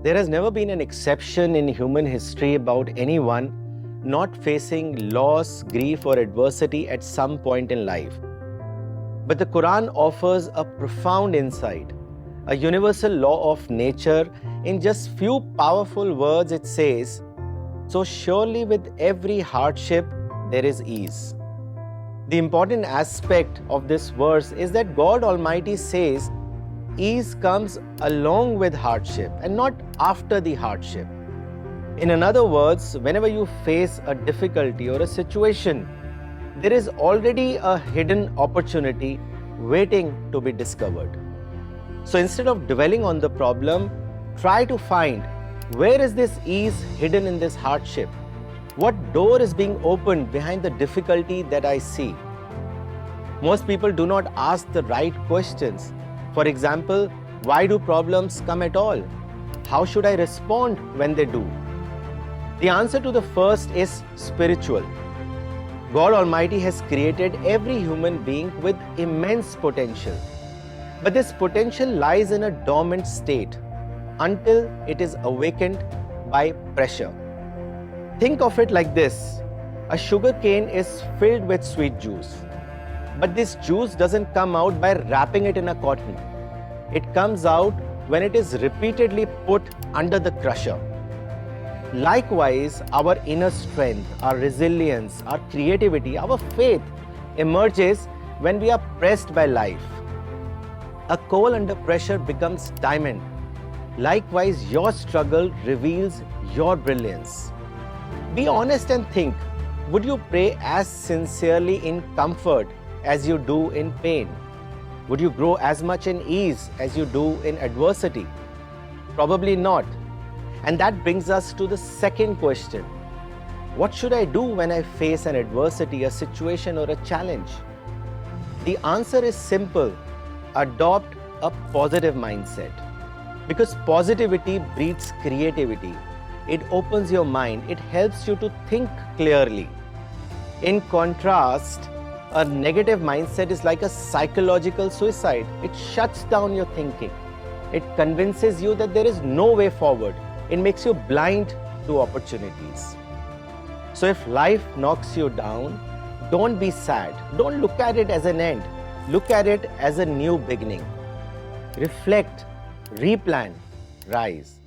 There has never been an exception in human history about anyone not facing loss, grief, or adversity at some point in life. But the Quran offers a profound insight, a universal law of nature. In just few powerful words, it says, "So surely with every hardship there is ease." The important aspect of this verse is that God Almighty says ease comes along with hardship and not after the hardship. In other words, whenever you face a difficulty or a situation, there is already a hidden opportunity waiting to be discovered. So instead of dwelling on the problem, try to find where is this ease hidden in this hardship? What door is being opened behind the difficulty that I see? Most people do not ask the right questions. For example, why do problems come at all? How should I respond when they do? The answer to the first is spiritual. God Almighty has created every human being with immense potential. But this potential lies in a dormant state until it is awakened by pressure. Think of it like this. A sugar cane is filled with sweet juice. But this juice doesn't come out by wrapping it in a cotton. It comes out when it is repeatedly put under the crusher. Likewise, our inner strength, our resilience, our creativity, our faith emerges when we are pressed by life. A coal under pressure becomes diamond. Likewise, your struggle reveals your brilliance. Be honest and think, would you pray as sincerely in comfort as you do in pain? Would you grow as much in ease as you do in adversity? Probably not. And that brings us to the second question. What should I do when I face an adversity, a situation, or a challenge? The answer is simple. Adopt a positive mindset. Because positivity breeds creativity. It opens your mind. It helps you to think clearly. In contrast, a negative mindset is like a psychological suicide. It shuts down your thinking. It convinces you that there is no way forward. It makes you blind to opportunities. So if life knocks you down, don't be sad. Don't look at it as an end. Look at it as a new beginning. Reflect, replan, rise.